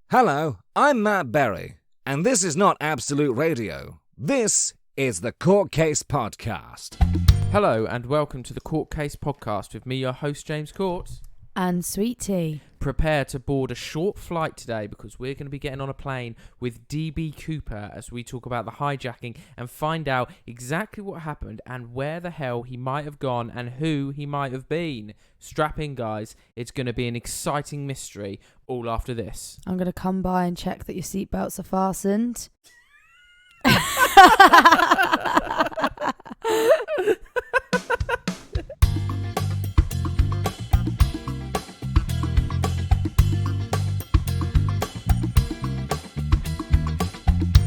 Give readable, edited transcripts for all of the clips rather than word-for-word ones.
Hello, I'm Matt Berry, and this is not Absolute Radio. This is the Court Case Podcast. Hello, and welcome to the Court Case Podcast with me, your host, James Court. And Sweet Tea. Prepare to board a short flight today because we're going to be getting on a plane with DB Cooper as we talk about the hijacking and find out exactly what happened and where the hell he might have gone and who he might have been. Strap in, guys. It's going to be an exciting mystery all after this. I'm going to come by and check that your seatbelts are fastened.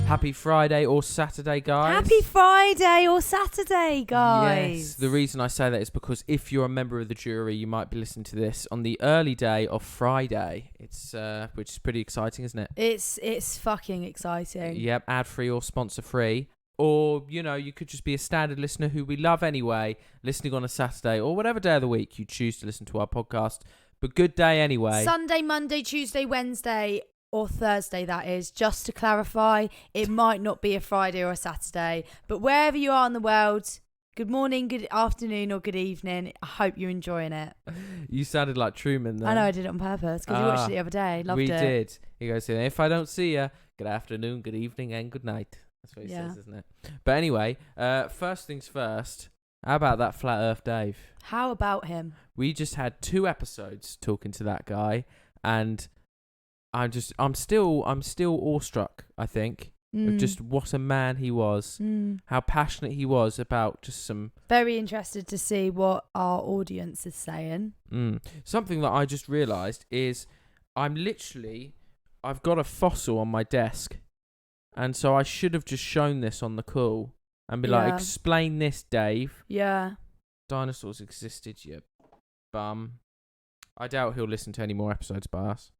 Happy Friday or Saturday, guys. Happy Friday or Saturday, guys. Yes, the reason I say that is because if you're a member of the jury, you might be listening to this on the early day of Friday. It's which is pretty exciting, isn't it? It's fucking exciting. Yep, ad-free or sponsor-free. Or, you know, you could just be a standard listener who we love anyway, listening on a Saturday or whatever day of the week you choose to listen to our podcast. But good day anyway. Sunday, Monday, Tuesday, Wednesday, or Thursday, that is. Just to clarify, it might not be a Friday or a Saturday. But wherever you are in the world, good morning, good afternoon, or good evening. I hope you're enjoying it. You sounded like Truman then. I know, I did it on purpose because you watched it the other day. Loved it. We did. He goes, if I don't see you, good afternoon, good evening, and good night. That's what he says, isn't it? But anyway, first things first, how about that Flat Earth Dave? How about him? We just had 2 episodes talking to that guy, and I'm still awestruck, I think, of just what a man he was, how passionate he was about just some... Very interested to see what our audience is saying. Something that I just realised is I've got a fossil on my desk, and so I should have just shown this on the call and be like, explain this, Dave. Yeah. Dinosaurs existed, you bum. I doubt he'll listen to any more episodes by us.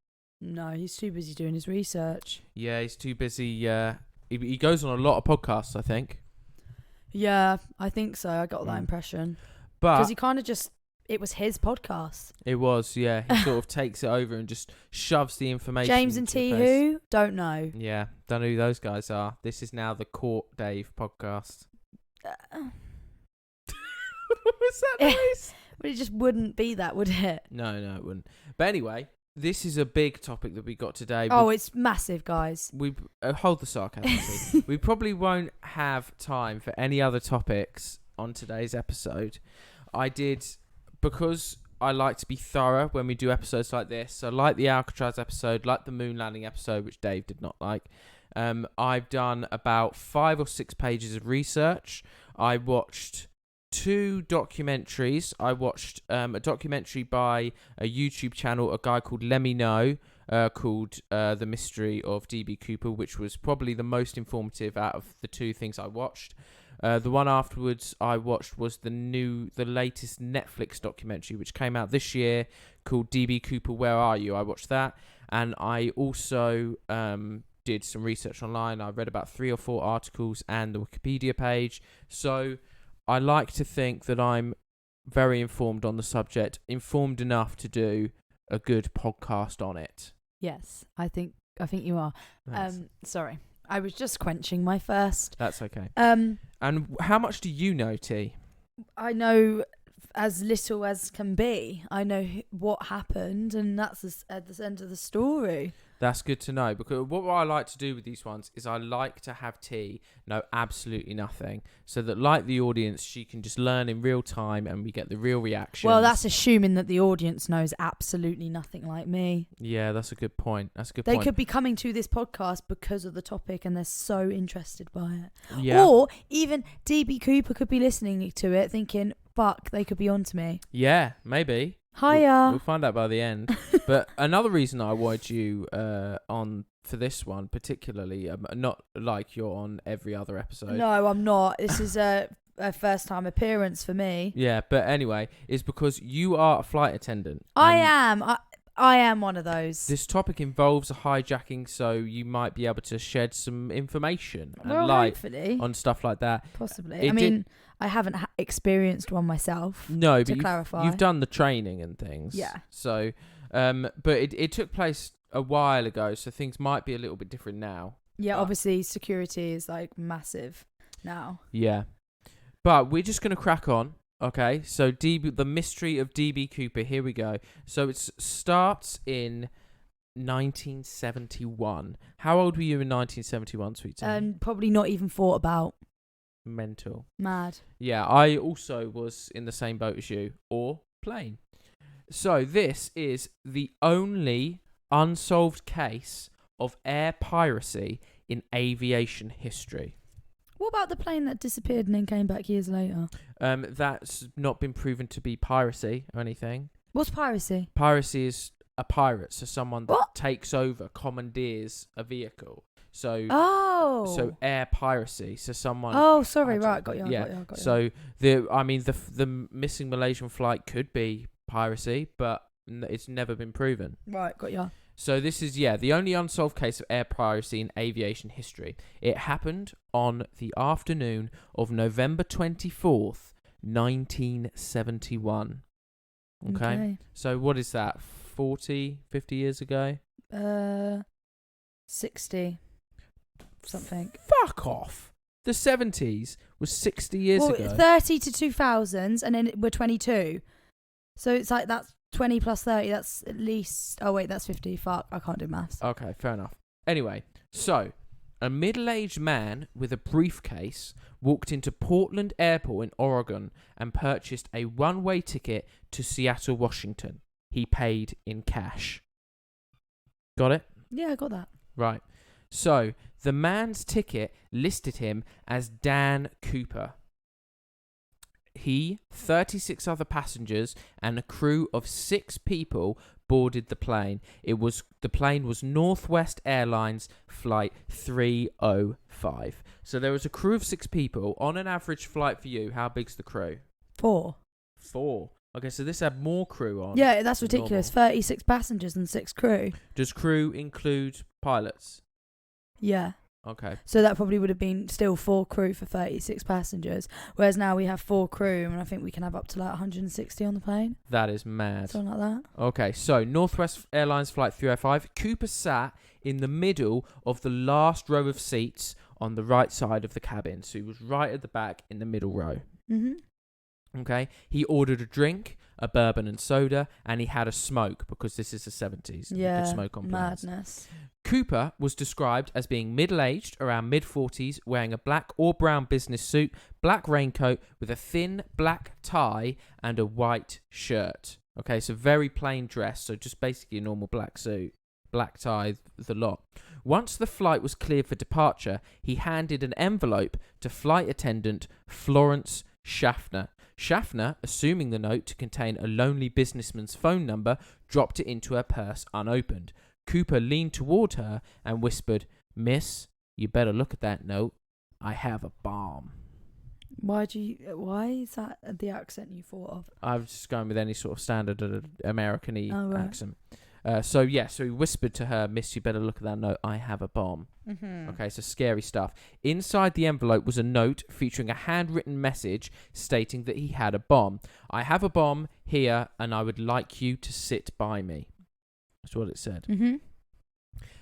No, he's too busy doing his research. Yeah, he's too busy. He goes on a lot of podcasts, I think. Yeah, I think so. I got that impression. But because he kind of just, it was his podcast. It was, yeah. He sort of takes it over and just shoves the information. James and T who? Don't know. Yeah, don't know who those guys are. This is now the Court Dave podcast. What was that noise? But it just wouldn't be that, would it? No, it wouldn't. But anyway, this is a big topic that we got today. It's massive, guys. We hold the sarcasm. We probably won't have time for any other topics on today's episode. Because I like to be thorough when we do episodes like this. So like the Alcatraz episode, like the moon landing episode, which Dave did not like. I've done about 5 or 6 pages of research. I watched 2 documentaries. I watched a documentary by a YouTube channel, a guy called Let Me Know, called The Mystery of DB Cooper, which was probably the most informative out of the 2 things I watched. The one afterwards I watched was the latest Netflix documentary, which came out this year, called DB Cooper, Where Are You? I watched that, and I also did some research online. I read about 3 or 4 articles and the Wikipedia page. So I like to think that I'm very informed on the subject, informed enough to do a good podcast on it. Yes, I think you are. Nice. Sorry, I was just quenching my thirst. That's okay. And how much do you know, T? I know as little as can be. I know what happened, and that's at the end of the story. That's good to know, because what I like to do with these ones is I like to have T know absolutely nothing, so that, like the audience, she can just learn in real time and we get the real reaction. Well, that's assuming that the audience knows absolutely nothing like me. Yeah, that's a good point. They could be coming to this podcast because of the topic and they're so interested by it. Yeah. Or even DB Cooper could be listening to it thinking, fuck, they could be onto me. Yeah, maybe. Hiya. We'll find out by the end. But another reason I wanted you on for this one particularly, not like you're on every other episode. No, I'm not. This is a first time appearance for me. Yeah, but anyway, is because you are a flight attendant. I am. I am one of those. This topic involves a hijacking, so you might be able to shed some information and well, light hopefully. on stuff like that. Possibly. I haven't experienced one myself. No, to but clarify. you've done the training and things. Yeah. So, but it took place a while ago, so things might be a little bit different now. Yeah, obviously security is like massive now. Yeah. But we're just going to crack on. Okay, so the mystery of DB Cooper, here we go. So it starts in 1971. How old were you in 1971, sweet Tim? Probably not even thought about. Mental. Mad. Yeah, I also was in the same boat as you, or plane. So this is the only unsolved case of air piracy in aviation history. What about the plane that disappeared and then came back years later? That's not been proven to be piracy or anything. What's piracy? Piracy is a pirate, so someone that What? takes over, commandeers a vehicle. So air piracy. So someone. Oh, sorry. Right, got you. Yeah. Got you. So the missing Malaysian flight could be piracy, but it's never been proven. Right, got you. So this is, the only unsolved case of air piracy in aviation history. It happened on the afternoon of November 24th, 1971. Okay. So what is that? 40, 50 years ago? 60. Something. Fuck off. The 70s was 60 years ago. 30 to 2000s, and then we're 22. So it's like that's 20 plus 30, that's at least... Oh, wait, that's 50. Fuck, I can't do maths. Okay, fair enough. Anyway, so a middle-aged man with a briefcase walked into Portland Airport in Oregon and purchased a one-way ticket to Seattle, Washington. He paid in cash. Got it? Yeah, I got that. Right. So the man's ticket listed him as Dan Cooper. He, 36 other passengers, and a crew of 6 people boarded the plane. The plane was Northwest Airlines Flight 305. So there was a crew of 6 people. On an average flight for you, how big's the crew? 4. 4. Okay, so this had more crew on. Yeah, that's ridiculous. Normal. 36 passengers and 6 crew. Does crew include pilots? Yeah. Okay. So that probably would have been still 4 crew for 36 passengers. Whereas now we have 4 crew, and I think we can have up to like 160 on the plane. That is mad. Something like that. Okay, so Northwest Airlines Flight 305. Cooper sat in the middle of the last row of seats on the right side of the cabin. So he was right at the back in the middle row. Mm-hmm. Okay. He ordered a drink, a bourbon and soda, and he had a smoke because this is the 70s. Yeah, you could smoke on planes. madness. Cooper was described as being middle-aged, around mid-40s, wearing a black or brown business suit, black raincoat with a thin black tie and a white shirt. Okay, so very plain dress, so just basically a normal black suit, black tie, the lot. Once the flight was cleared for departure, he handed an envelope to flight attendant Florence Schaffner. Schaffner, assuming the note to contain a lonely businessman's phone number, dropped it into her purse unopened. Cooper leaned toward her and whispered, "Miss, you better look at that note. I have a bomb." Why is that the accent you thought of? I was just going with any sort of standard American-y right. accent. So he whispered to her, "Miss, you better look at that note. I have a bomb." Mm-hmm. Okay, so scary stuff. Inside the envelope was a note featuring a handwritten message stating that he had a bomb. "I have a bomb here, and I would like you to sit by me." That's what it said. Mm-hmm.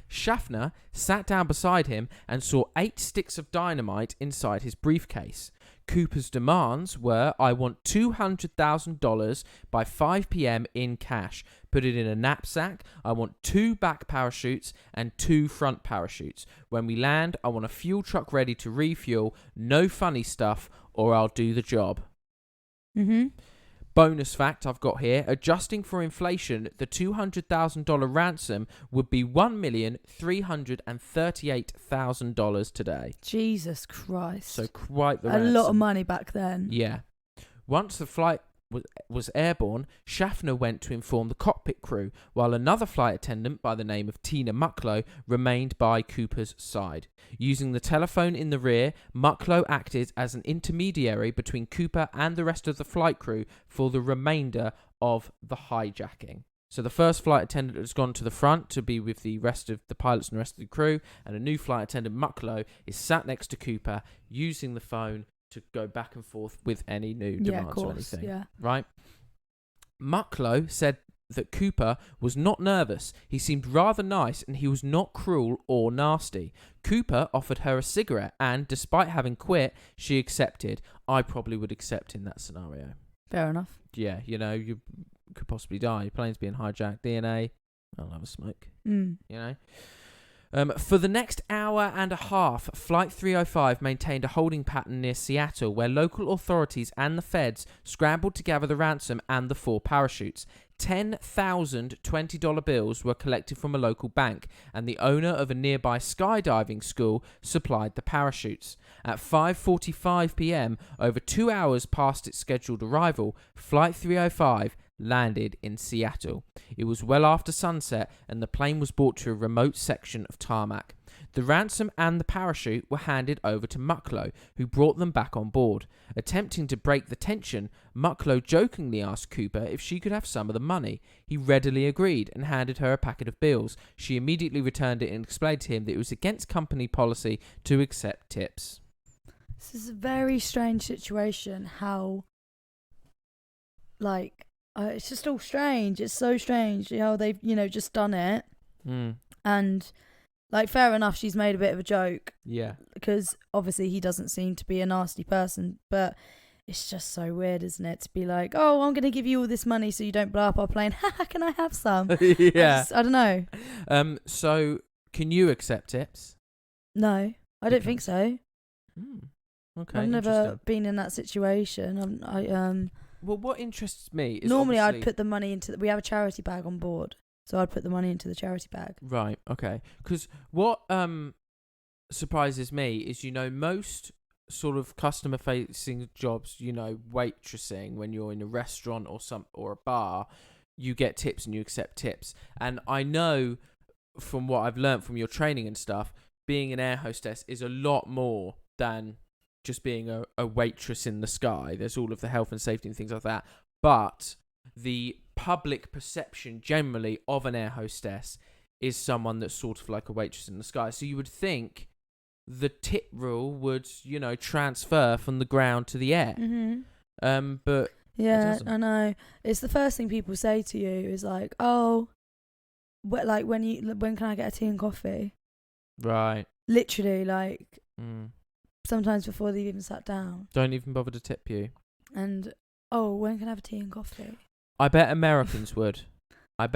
Schaffner sat down beside him and saw 8 sticks of dynamite inside his briefcase. Cooper's demands were, "I want $200,000 by 5 p.m. in cash. Put it in a knapsack. I want 2 back parachutes and 2 front parachutes. When we land, I want a fuel truck ready to refuel. No funny stuff, or I'll do the job." Mm-hmm. Bonus fact I've got here, adjusting for inflation, the $200,000 ransom would be $1,338,000 today. Jesus Christ. So quite the ransom. A lot of money back then. Yeah. Once the flight was airborne, Schaffner went to inform the cockpit crew, while another flight attendant by the name of Tina Mucklow remained by Cooper's side. Using the telephone in the rear, Mucklow acted as an intermediary between Cooper and the rest of the flight crew for the remainder of the hijacking. So the first flight attendant has gone to the front to be with the rest of the pilots and the rest of the crew, and a new flight attendant, Mucklow, is sat next to Cooper using the phone to go back and forth with any new demands or anything. Yeah. Right? Mucklow said that Cooper was not nervous. He seemed rather nice and he was not cruel or nasty. Cooper offered her a cigarette and, despite having quit, she accepted. I probably would accept in that scenario. Fair enough. Yeah, you could possibly die. Your plane's being hijacked. DNA. I'll have a smoke. For the next hour and a half, Flight 305 maintained a holding pattern near Seattle where local authorities and the feds scrambled to gather the ransom and the 4 parachutes. 10,000 $20 bills were collected from a local bank, and the owner of a nearby skydiving school supplied the parachutes. At 5:45 p.m., over 2 hours past its scheduled arrival, Flight 305 landed in Seattle. It was well after sunset, and the plane was brought to a remote section of tarmac. The ransom and the parachute were handed over to Mucklow, who brought them back on board. Attempting to break the tension, Mucklow jokingly asked Cooper if she could have some of the money. He readily agreed and handed her a packet of bills. She immediately returned it and explained to him that it was against company policy to accept tips. This is a very strange situation. How, it's just all strange. It's so strange how they've, just done it. And, fair enough, she's made a bit of a joke. Yeah. Because, obviously, he doesn't seem to be a nasty person. But it's just so weird, isn't it? To be like, oh, I'm going to give you all this money so you don't blow up our plane. Haha, can I have some? Yeah. I don't know. So, can you accept tips? No, I don't think so. Okay, I've never been in that situation. Well, what interests me is normally I'd put the money into. We have a charity bag on board, so I'd put the money into the charity bag. Right. Okay. Because what surprises me is most sort of customer facing jobs, waitressing when you're in a restaurant or a bar, you get tips and you accept tips. And I know from what I've learned from your training and stuff, being an air hostess is a lot more than just being a waitress in the sky. There's all of the health and safety and things like that. But the public perception generally of an air hostess is someone that's sort of like a waitress in the sky. So you would think the tip rule would, transfer from the ground to the air. Mm-hmm. But yeah, I know. It's the first thing people say to you is like, oh, when can I get a tea and coffee? Right. Literally, sometimes before they've even sat down. Don't even bother to tip you. And, oh, when can I have a tea and coffee? I bet Americans would. Oh,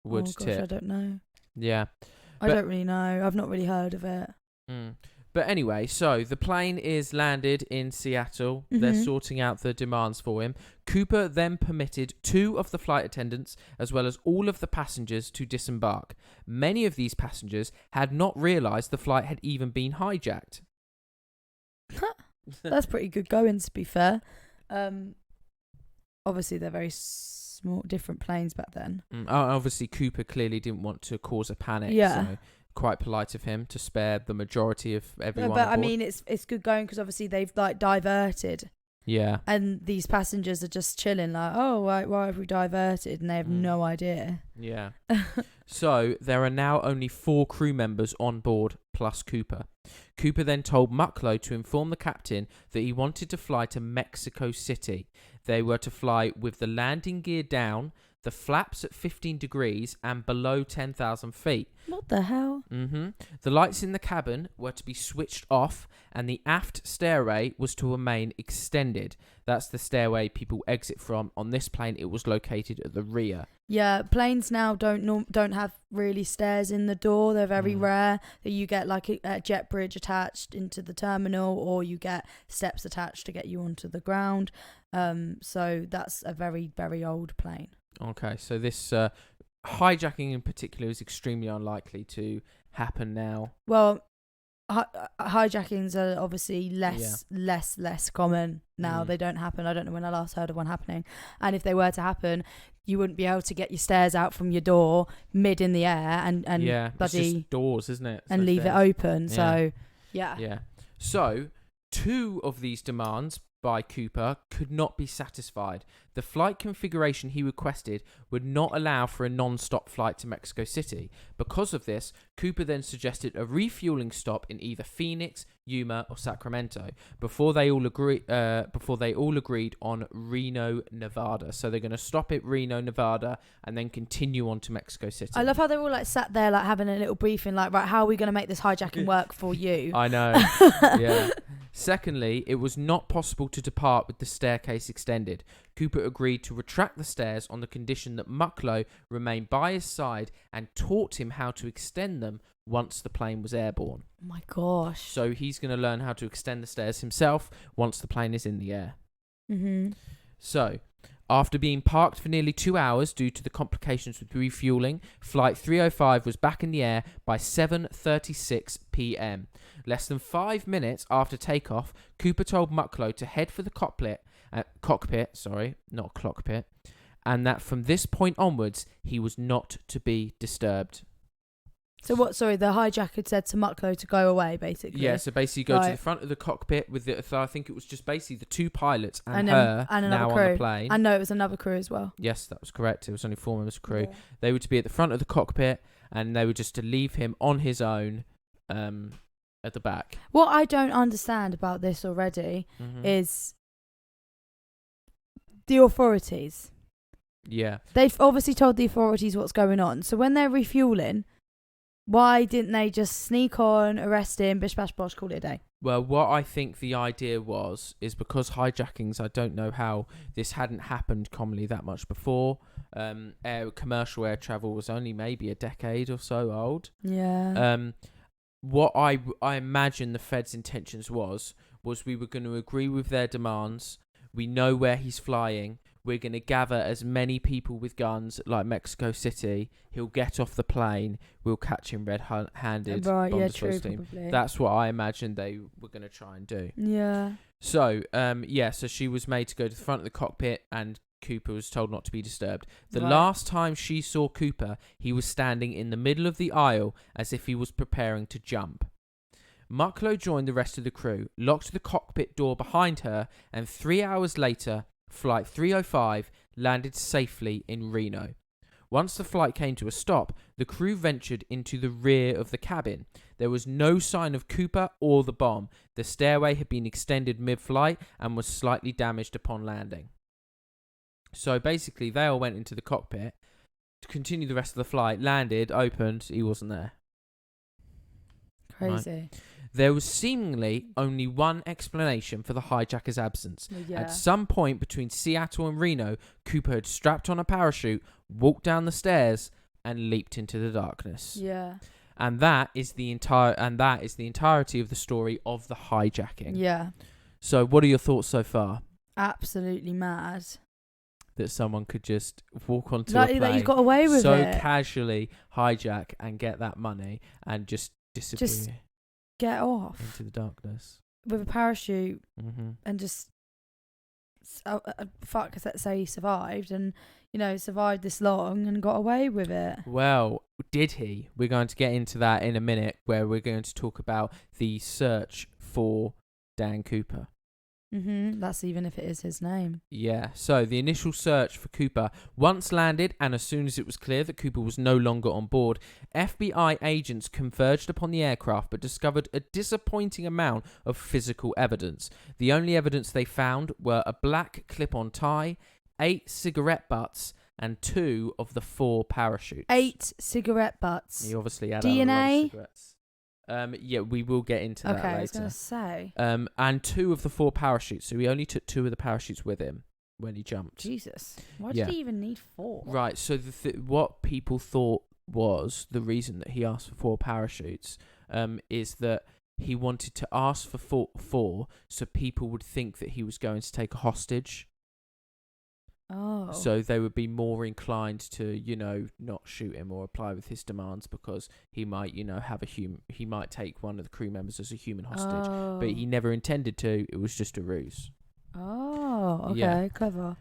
gosh, tip. I don't know. Yeah. I don't really know. I've not really heard of it. But anyway, so the plane is landed in Seattle. Mm-hmm. They're sorting out the demands for him. Cooper then permitted 2 of the flight attendants, as well as all of the passengers, to disembark. Many of these passengers had not realised the flight had even been hijacked. That's pretty good going, to be fair. Obviously, they're very small, different planes back then. Obviously, Cooper clearly didn't want to cause a panic. Yeah. So quite polite of him to spare the majority of everyone. But I mean, it's good going because obviously they've diverted. Yeah. And these passengers are just chilling, why have we diverted? And they have no idea. Yeah. So there are now only 4 crew members on board plus Cooper. Cooper then told Mucklow to inform the captain that he wanted to fly to Mexico City. They were to fly with the landing gear down, the flaps at 15 degrees and below 10,000 feet. What the hell? Mm-hmm. The lights in the cabin were to be switched off and the aft stairway was to remain extended. That's the stairway people exit from. On this plane, it was located at the rear. Yeah, planes now don't have really stairs in the door. They're very rare. That you get like a jet bridge attached into the terminal, or you get steps attached to get you onto the ground. So that's a very, very old plane. Okay, so this hijacking in particular is extremely unlikely to happen now. Well, hijackings are obviously less common now. They don't happen. I don't know when I last heard of one happening. And if they were to happen, you wouldn't be able to get your stairs out from your door mid in the air and it's just doors, isn't it? And leave it open. So yeah. So 2 of these demands by Cooper could not be satisfied. The flight configuration he requested would not allow for a non-stop flight to Mexico City. Because of this, Cooper then suggested a refueling stop in either Phoenix, Yuma, or Sacramento before they all agreed on Reno, Nevada. So they're going to stop at Reno, Nevada, and then continue on to Mexico City. I love how they're all like sat there like having a little briefing, like, right, how are we going to make this hijacking work for you? I know. Yeah. Secondly, it was not possible to depart with the staircase extended. Cooper agreed to retract the stairs on the condition that Mucklow remain by his side and taught him how to extend them once the plane was airborne. Oh my gosh. So he's going to learn how to extend the stairs himself once the plane is in the air. Mm-hmm. So, after being parked for nearly 2 hours due to the complications with refueling, Flight 305 was back in the air by 7:36 p.m. Less than 5 minutes after takeoff, Cooper told Mucklow to head for the cockpit, and that from this point onwards, he was not to be disturbed. So what? Sorry, the hijacker had said to Mucklow to go away, basically. Yeah, so basically go to the front of the cockpit with I think it was just basically the 2 pilots and her and now crew. on the plane. I know it was another crew as well. Yes, that was correct. It was only 4 members of crew. Yeah. They were to be at the front of the cockpit, and they were just to leave him on his own at the back. What I don't understand about this already Mm-hmm. is the authorities. Yeah. They've obviously told the authorities what's going on. So when they're refueling, why didn't they just sneak on, arrest him, bish bash bosh, call it a day? Well, what I think the idea is because hijackings, I don't know how this hadn't happened commonly that much before. Commercial air travel was only maybe a decade or so old. Yeah. What I imagine the Fed's intentions was we were going to agree with their demands. We know where he's flying. We're going to gather as many people with guns like Mexico City. He'll get off the plane. We'll catch him red-handed. Right, yeah, Bomb true, team. probably. That's what I imagined they were going to try and do. Yeah. So, so she was made to go to the front of the cockpit, and Cooper was told not to be disturbed. The last time she saw Cooper, he was standing in the middle of the aisle as if he was preparing to jump. Mucklow joined the rest of the crew, locked the cockpit door behind her, and 3 hours later, Flight 305 landed safely in Reno. Once the flight came to a stop, the crew ventured into the rear of the cabin. There was no sign of Cooper or the bomb. The stairway had been extended mid-flight and was slightly damaged upon landing. So basically, they all went into the cockpit to continue the rest of the flight, landed, opened, he wasn't there. Crazy. Right. There was seemingly only one explanation for the hijacker's absence. Yeah. At some point between Seattle and Reno, Cooper had strapped on a parachute, walked down the stairs, and leaped into the darkness. Yeah. And that is the entirety of the story of the hijacking. Yeah. So, what are your thoughts so far? Absolutely mad. That someone could just walk onto Like, a plane, that he got away with so it. casually hijack and get that money and just disappear Just get off into the darkness with a parachute Mm-hmm. and just say he survived and survived this long and got away with it. Well, did he? We're going to get into that in a minute, where we're going to talk about the search for Dan Cooper. That's even if it is his name. Yeah, so the initial search for Cooper, once landed and as soon as it was clear that Cooper was no longer on board, FBI agents converged upon the aircraft but discovered a disappointing amount of physical evidence. The only evidence they found were a black clip-on tie, 8 cigarette butts, and 2 of the 4 parachutes. 8 cigarette butts. He obviously had DNA? a lot of cigarettes. Yeah, we will get into that later. Okay, I was going to say. And 2 of the 4 parachutes. So he only took 2 of the parachutes with him when he jumped. Jesus. Why did he even need 4? Right, so what people thought was the reason that he asked for 4 parachutes is that he wanted to ask for 4 so people would think that he was going to take a hostage. Oh. So they would be more inclined to, not shoot him or apply with his demands because he might, have he might take one of the crew members as a human hostage. But he never intended to. It was just a ruse. Oh, okay, Yeah. clever.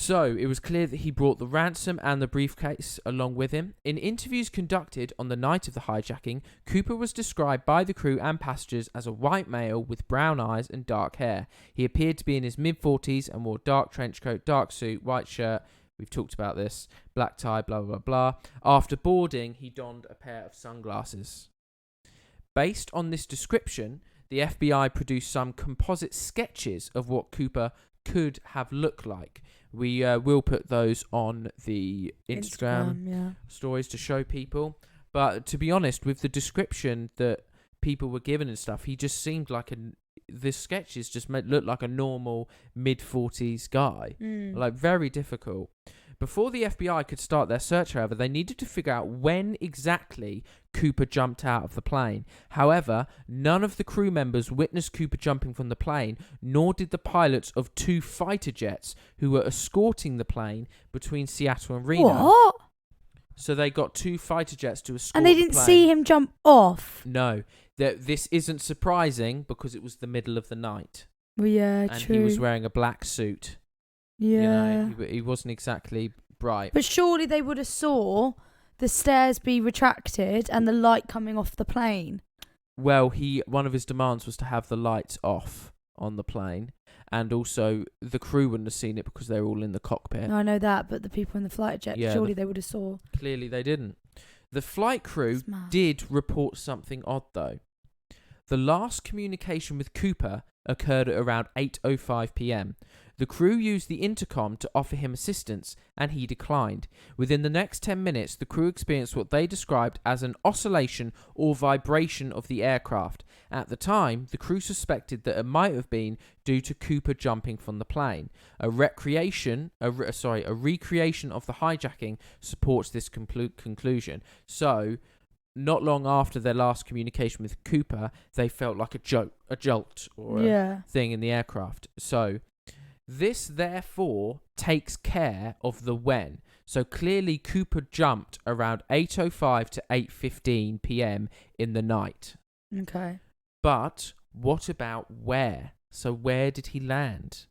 So it was clear that he brought the ransom and the briefcase along with him. In interviews conducted on the night of the hijacking, Cooper was described by the crew and passengers as a white male with brown eyes and dark hair. He appeared to be in his mid-40s and wore dark trench coat, dark suit, white shirt. We've talked about this. Black tie, blah, blah, blah. After boarding, he donned a pair of sunglasses. Based on this description, the FBI produced some composite sketches of what Cooper could have looked like. We will put those on the Instagram stories to show people. But to be honest, with the description that people were given and stuff, he just seemed like the sketches just looked like a normal mid-40s guy. Like, very difficult. Before the FBI could start their search, however, they needed to figure out when exactly Cooper jumped out of the plane. However, none of the crew members witnessed Cooper jumping from the plane, nor did the pilots of 2 fighter jets who were escorting the plane between Seattle and Reno. What? So they got 2 fighter jets to escort And they didn't the plane. see him jump off? No. This isn't surprising because it was the middle of the night. Well, yeah, and true. he was wearing a black suit. Yeah. You know, he wasn't exactly bright. But surely they would have saw the stairs be retracted and the light coming off the plane. Well, one of his demands was to have the lights off on the plane, and also the crew wouldn't have seen it because they were all in the cockpit. No, I know that, but the people in the flight jet, surely they would have saw. Clearly they didn't. The flight crew did report something odd, though. The last communication with Cooper occurred at around 8:05 p.m. The crew used the intercom to offer him assistance, and he declined. Within the next 10 minutes, the crew experienced what they described as an oscillation or vibration of the aircraft. At the time, the crew suspected that it might have been due to Cooper jumping from the plane. A recreation of the hijacking supports this conclusion. So, not long after their last communication with Cooper, they felt like a jolt or a thing in the aircraft. So, this therefore takes care of the when. So clearly Cooper jumped around 8:05 to 8:15 p.m. in the night. Okay. But what about where? So where did he land?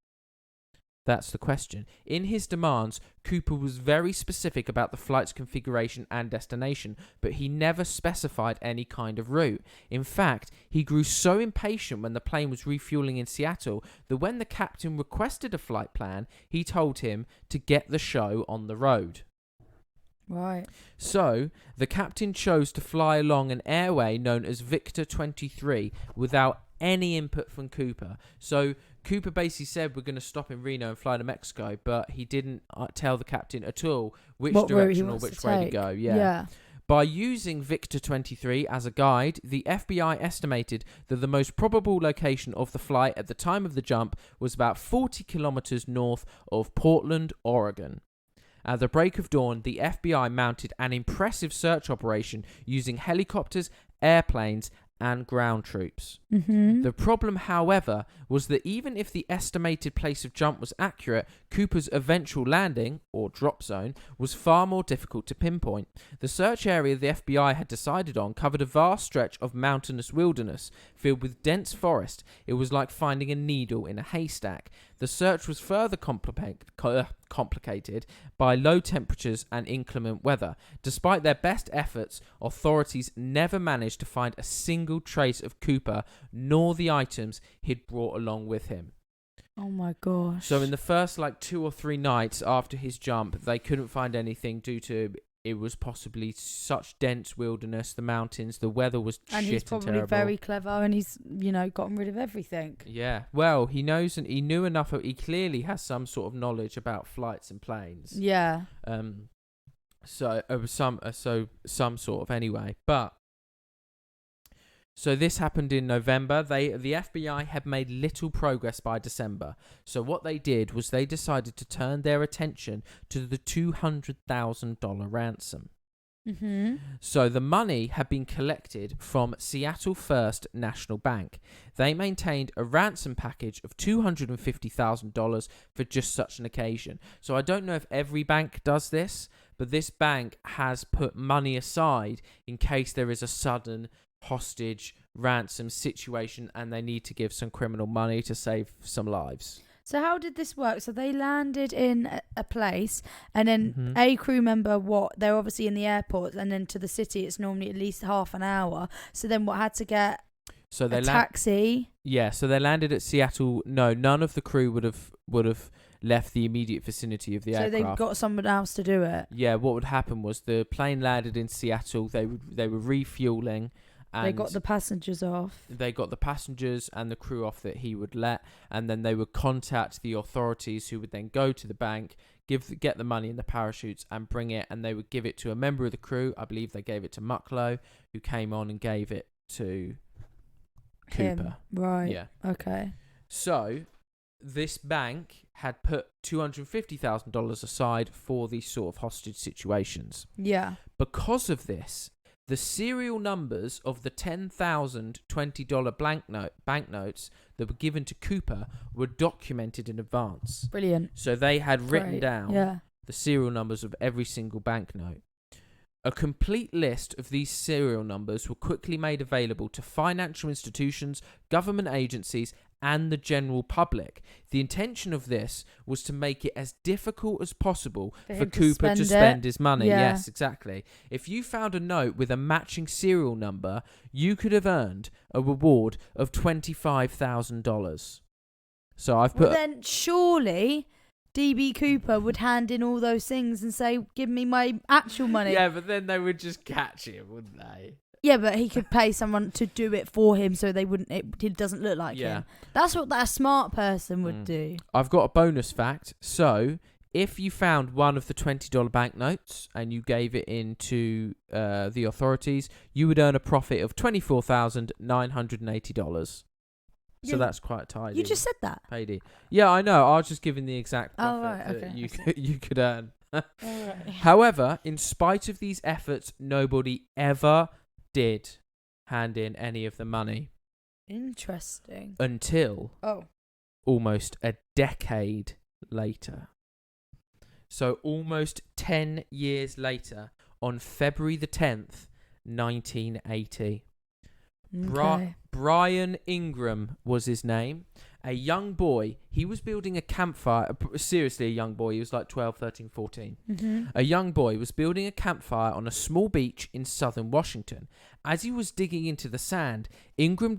That's the question. In his demands, Cooper was very specific about the flight's configuration and destination, but he never specified any kind of route. In fact, he grew so impatient when the plane was refueling in Seattle that when the captain requested a flight plan, he told him to get the show on the road. Right. So, the captain chose to fly along an airway known as Victor 23 without any input from Cooper. So, Cooper basically said we're going to stop in Reno and fly to Mexico, but he didn't tell the captain at all which direction or which way to go. Yeah. By using Victor 23 as a guide, the FBI estimated that the most probable location of the flight at the time of the jump was about 40 kilometers north of Portland, Oregon. At the break of dawn, the FBI mounted an impressive search operation using helicopters, airplanes, and ground troops. Mm-hmm. The problem, however, was that even if the estimated place of jump was accurate, Cooper's eventual landing, or drop zone, was far more difficult to pinpoint. The search area the FBI had decided on covered a vast stretch of mountainous wilderness filled with dense forest. It was like finding a needle in a haystack. The search was further complicated by low temperatures and inclement weather. Despite their best efforts, authorities never managed to find a single trace of Cooper, nor the items he'd brought along with him. Oh my gosh. So in the first 2 or 3 nights after his jump, they couldn't find anything due to it was possibly such dense wilderness, the mountains, the weather was and shit he's probably and terrible. very clever, and he's gotten rid of everything. Yeah, well, he knows and he knew enough. He clearly has some sort of knowledge about flights and planes. Yeah. So some sort of anyway, but. So this happened in November. The FBI had made little progress by December. So what they did was they decided to turn their attention to the $200,000 ransom. Mm-hmm. So the money had been collected from Seattle First National Bank. They maintained a ransom package of $250,000 for just such an occasion. So I don't know if every bank does this, but this bank has put money aside in case there is a sudden hostage ransom situation and they need to give some criminal money to save some lives. So how did this work? So they landed in a place, and then Mhm. a crew member, they're obviously in the airport, and then to the city it's normally at least half an hour. So then had to get So they a taxi. Yeah, so they landed at Seattle. No, none of the crew would have left the immediate vicinity of the So aircraft. they've got someone else to do it. Yeah, what would happen was the plane landed in Seattle. They were refueling, and They got the passengers off. They got the passengers and the crew off that he would let, and then they would contact the authorities, who would then go to the bank, get the money in the parachutes, and bring it, and they would give it to a member of the crew. I believe they gave it to Mucklow, who came on and gave it to Him. Cooper. Right. Yeah. Okay. So this bank had put $250,000 aside for these sort of hostage situations. Yeah. Because of this, the serial numbers of the 10,000 $20 banknotes that were given to Cooper were documented in advance. Brilliant. So they had written Great. down Yeah. the serial numbers of every single banknote. A complete list of these serial numbers were quickly made available to financial institutions, government agencies, and the general public. The intention of this was to make it as difficult as possible for him to Cooper to spend spend it. his money. Yeah. Yes, exactly. If you found a note with a matching serial number, you could have earned a reward of $25,000. So I've Well, put... then surely DB Cooper would hand in all those things and say, "Give me my actual money." Yeah, but then they would just catch him, wouldn't they? Yeah, but he could pay someone to do it for him, so they wouldn't. It doesn't look like Yeah. him. That's what that smart person would Mm. do. I've got a bonus fact. So, if you found one of the $20 banknotes and you gave it in to the authorities, you would earn a profit of $24,980. So Yeah, that's quite tidy. You just said that. payday. Yeah, I know. I was just giving the exact Oh, profit right, that okay, you I see. you could earn. All right. However, in spite of these efforts, nobody ever did hand in any of the money Interesting. until Oh. almost a decade later. So almost 10 years later, on February the 10th, 1980. Okay. Brian Ingram was his name. A young boy. He was building a campfire. Seriously, a young boy. He was like 12, 13, 14. A young boy was building a campfire on a small beach in southern Washington. As he was digging into the sand, Ingram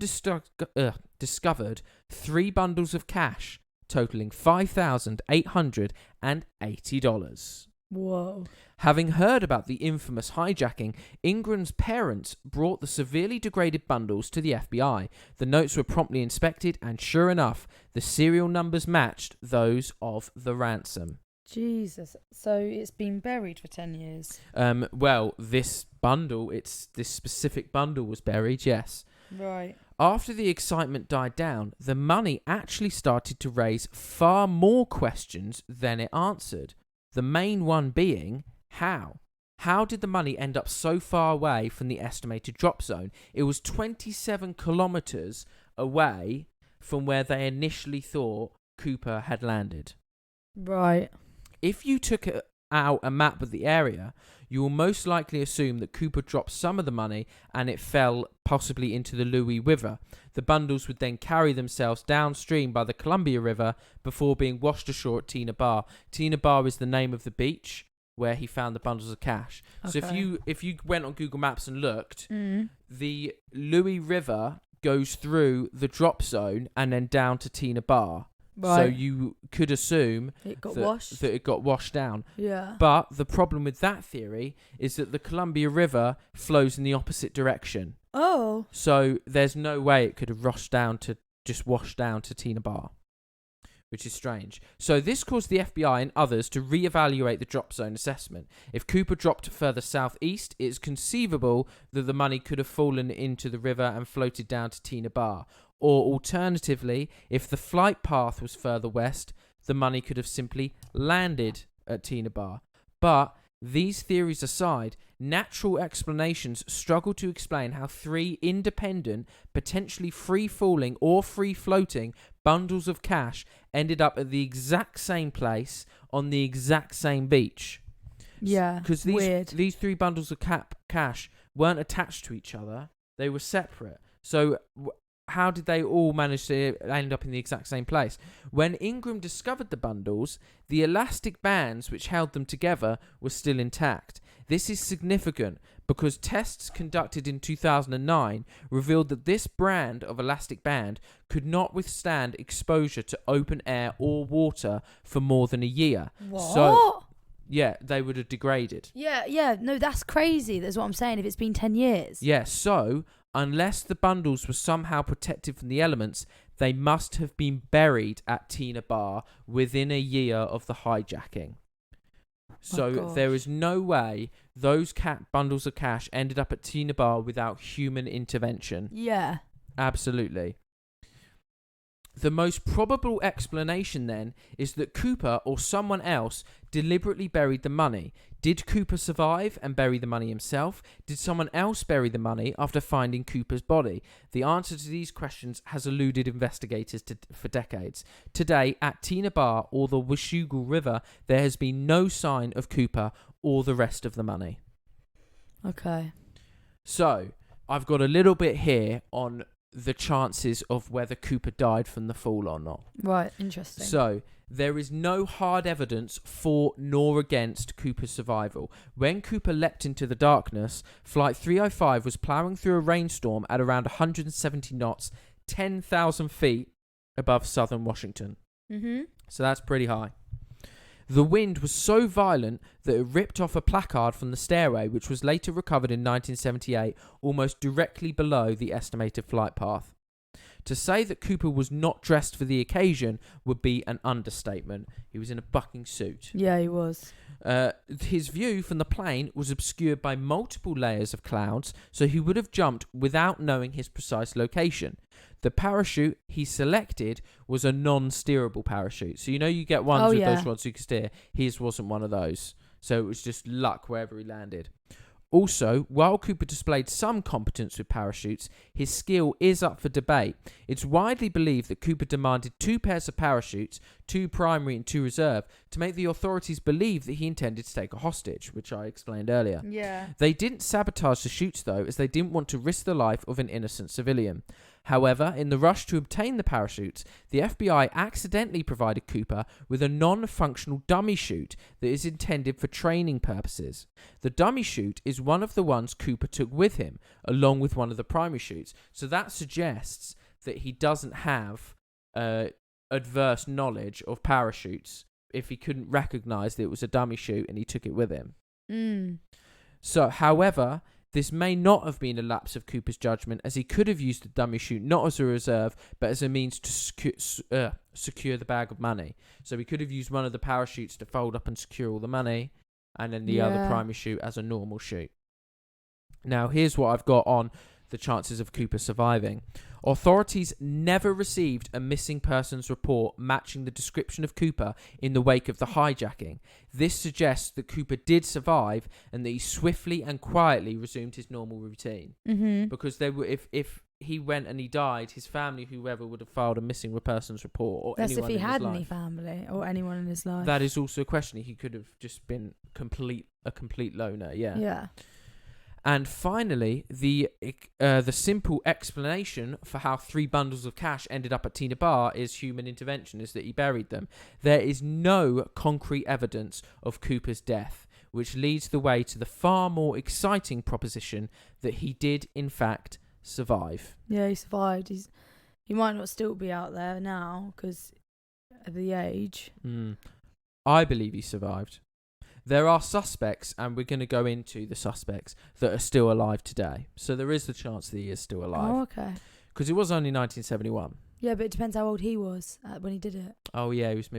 discovered 3 bundles of cash totaling $5,880. Whoa. Having heard about the infamous hijacking, Ingram's parents brought the severely degraded bundles to the FBI. The notes were promptly inspected, and sure enough, the serial numbers matched those of the ransom. Jesus. So it's been buried for 10 years. Well, this specific bundle was buried, yes. Right. After the excitement died down, the money actually started to raise far more questions than it answered. The main one being, how? How did the money end up so far away from the estimated drop zone? It was 27 kilometers away from where they initially thought Cooper had landed. Right. If you took out a map of the area, you will most likely assume that Cooper dropped some of the money and it fell possibly into the Louis River. The bundles would then carry themselves downstream by the Columbia River before being washed ashore at Tina Bar. Tina Bar is the name of the beach where he found the bundles of cash. Okay. So if you went on Google Maps and looked, the Louis River goes through the drop zone and then down to Tina Bar. Right. So you could assume It got that washed. it got washed down. Yeah. But the problem with that theory is that the Columbia River flows in the opposite direction. Oh. So there's no way it could have washed down to Tina Bar, which is strange. So this caused the FBI and others to reevaluate the drop zone assessment. If Cooper dropped further southeast, it's conceivable that the money could have fallen into the river and floated down to Tina Bar. Or alternatively, if the flight path was further west, the money could have simply landed at Tina Bar. But these theories aside, natural explanations struggle to explain how 3 independent, potentially free-falling or free-floating bundles of cash ended up at the exact same place on the exact same beach. Yeah. Because these 3 bundles of cash weren't attached to each other. They were separate. So how did they all manage to end up in the exact same place? When Ingram discovered the bundles, the elastic bands which held them together were still intact. This is significant because tests conducted in 2009 revealed that this brand of elastic band could not withstand exposure to open air or water for more than a year. What? So, yeah, they would have degraded. Yeah. No, that's crazy. That's what I'm saying. If it's been 10 years. Yeah, so unless the bundles were somehow protected from the elements, they must have been buried at Tina Bar within a year of the hijacking. So there is no way those bundles of cash ended up at Tina Bar without human intervention. Yeah. Absolutely. The most probable explanation then is that Cooper or someone else deliberately buried the money. Did Cooper survive and bury the money himself? Did someone else bury the money after finding Cooper's body? The answer to these questions has eluded investigators for decades. Today, at Tina Bar or the Washougal River, there has been no sign of Cooper or the rest of the money. Okay. So, I've got a little bit here on the chances of whether Cooper died from the fall or not. Right, interesting. So, there is no hard evidence for nor against Cooper's survival. When Cooper leapt into the darkness, Flight 305 was ploughing through a rainstorm at around 170 knots, 10,000 feet above southern Washington. Mm-hmm. So that's pretty high. The wind was so violent that it ripped off a placard from the stairway, which was later recovered in 1978, almost directly below the estimated flight path. To say that Cooper was not dressed for the occasion would be an understatement. He was in a bucking suit. Yeah, he was. His view from the plane was obscured by multiple layers of clouds, so he would have jumped without knowing his precise location. The parachute he selected was a non-steerable parachute. So you get ones with those rods you can steer. His wasn't one of those. So it was just luck wherever he landed. Also, while Cooper displayed some competence with parachutes, his skill is up for debate. It's widely believed that Cooper demanded 2 pairs of parachutes, 2 primary and 2 reserve, to make the authorities believe that he intended to take a hostage, which I explained earlier. Yeah. They didn't sabotage the chutes, though, as they didn't want to risk the life of an innocent civilian. However, in the rush to obtain the parachutes, the FBI accidentally provided Cooper with a non-functional dummy chute that is intended for training purposes. The dummy chute is one of the ones Cooper took with him, along with one of the primary chutes. So that suggests that he doesn't have adverse knowledge of parachutes if he couldn't recognise that it was a dummy chute and he took it with him. So, however, this may not have been a lapse of Cooper's judgment, as he could have used the dummy chute not as a reserve, but as a means to secure the bag of money. So he could have used one of the parachutes to fold up and secure all the money, and then the other primary chute as a normal chute. Now, here's what I've got on the chances of Cooper surviving. Authorities never received a missing persons report matching the description of Cooper in the wake of the hijacking. This suggests that Cooper did survive and that he swiftly and quietly resumed his normal routine. Mm-hmm. Because they were, if he went and he died, his family, whoever, would have filed a missing persons report. Or that's anyone if he in had his any life. family or anyone in his life. That is also a question. He could have just been a complete loner. Yeah. And finally, the simple explanation for how 3 bundles of cash ended up at Tina Bar is human intervention, is that he buried them. There is no concrete evidence of Cooper's death, which leads the way to the far more exciting proposition that he did, in fact, survive. Yeah, he survived. He might not still be out there now because of the age. I believe he survived. There are suspects, and we're going to go into the suspects, that are still alive today. So there is the chance that he is still alive. Oh, okay. Because it was only 1971. Yeah, but it depends how old he was when he did it. Oh, yeah, he was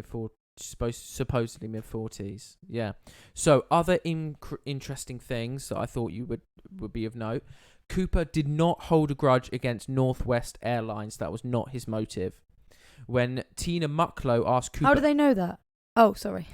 supposedly mid-40s. Yeah. So other interesting things that I thought you would be of note. Cooper did not hold a grudge against Northwest Airlines. That was not his motive. When Tina Mucklow asked Cooper... How do they know that? Oh, sorry.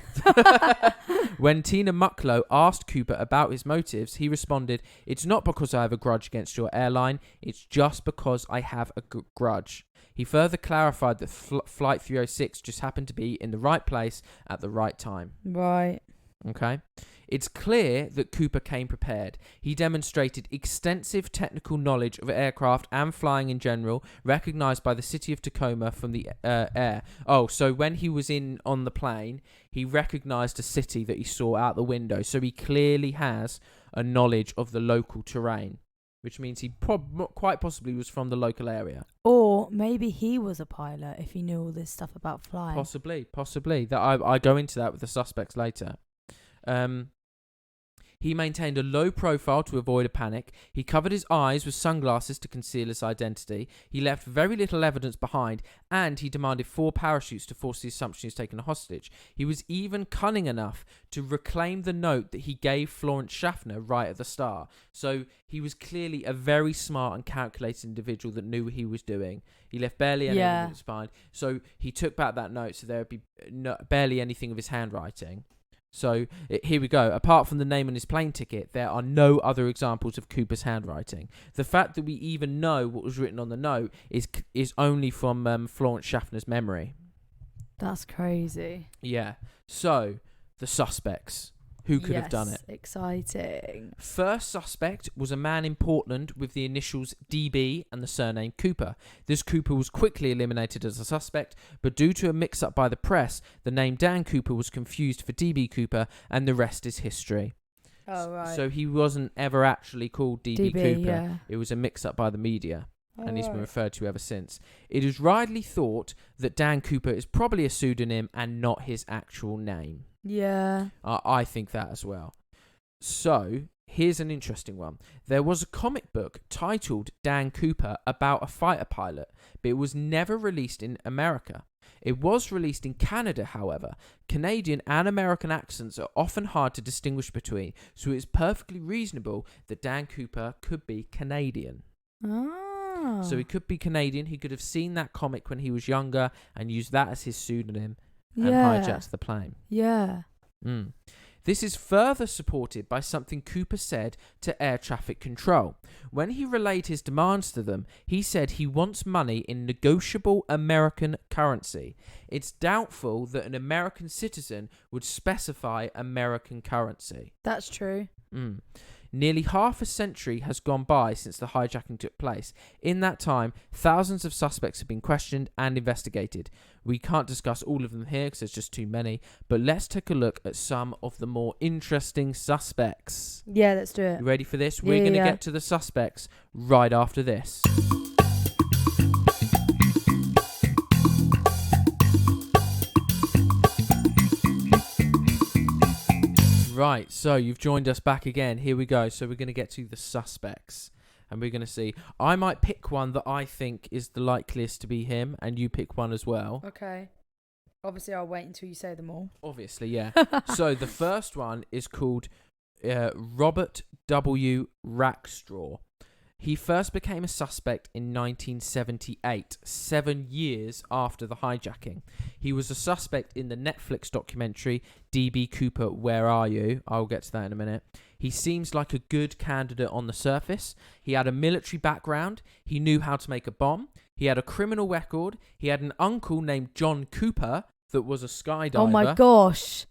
When Tina Mucklow asked Cooper about his motives, he responded, "It's not because I have a grudge against your airline, it's just because I have a grudge." He further clarified that Flight 306 just happened to be in the right place at the right time. Right. Okay. It's clear that Cooper came prepared. He demonstrated extensive technical knowledge of aircraft and flying in general, recognized by the city of Tacoma from the air. Oh, so when he was on the plane, he recognized a city that he saw out the window. So he clearly has a knowledge of the local terrain, which means he quite possibly was from the local area. Or maybe he was a pilot if he knew all this stuff about flying. Possibly. That I go into that with the suspects later. He maintained a low profile to avoid a panic. He covered his eyes with sunglasses to conceal his identity. He left very little evidence behind, and he demanded 4 parachutes to force the assumption he was taken hostage. He was even cunning enough to reclaim the note that he gave Florence Schaffner right at the start. So he was clearly a very smart and calculated individual that knew what he was doing. He left barely any evidence behind. So he took back that note, so there would be barely anything of his handwriting. So here we go. Apart from the name on his plane ticket, there are no other examples of Cooper's handwriting. The fact that we even know what was written on the note is only from Florence Schaffner's memory. That's crazy. Yeah. So the suspects. Who could have done it? Exciting. First suspect was a man in Portland with the initials DB and the surname Cooper. This Cooper was quickly eliminated as a suspect, but due to a mix-up by the press, the name Dan Cooper was confused for DB Cooper, and the rest is history. Oh, right. So he wasn't ever actually called DB Cooper. Yeah. It was a mix-up by the media. And he's been referred to ever since. It is widely thought that Dan Cooper is probably a pseudonym and not his actual name. Yeah. I think that as well. So, here's an interesting one. There was a comic book titled Dan Cooper about a fighter pilot, but it was never released in America. It was released in Canada, however. Canadian and American accents are often hard to distinguish between, so it is perfectly reasonable that Dan Cooper could be Canadian. So he could be Canadian. He could have seen that comic when he was younger and used that as his pseudonym and hijacked the plane. Yeah. This is further supported by something Cooper said to air traffic control. When he relayed his demands to them, he said he wants money in negotiable American currency. It's doubtful that an American citizen would specify American currency. That's true. Nearly half a century has gone by since the hijacking took place. In that time, thousands of suspects have been questioned and investigated. We can't discuss all of them here because there's just too many, but let's take a look at some of the more interesting suspects. Yeah, let's do it. You ready for this? We're going to get to the suspects right after this. Right, so you've joined us back again. Here we go. So we're going to get to the suspects. And we're going to see. I might pick one that I think is the likeliest to be him, and you pick one as well. Okay. Obviously, I'll wait until you say them all. Obviously, yeah. So the first one is called Robert W. Rackstraw. He first became a suspect in 1978, 7 years after the hijacking. He was a suspect in the Netflix documentary DB Cooper, Where Are You? I'll get to that in a minute. He seems like a good candidate on the surface. He had a military background. He knew how to make a bomb. He had a criminal record. He had an uncle named John Cooper that was a skydiver. Oh my gosh.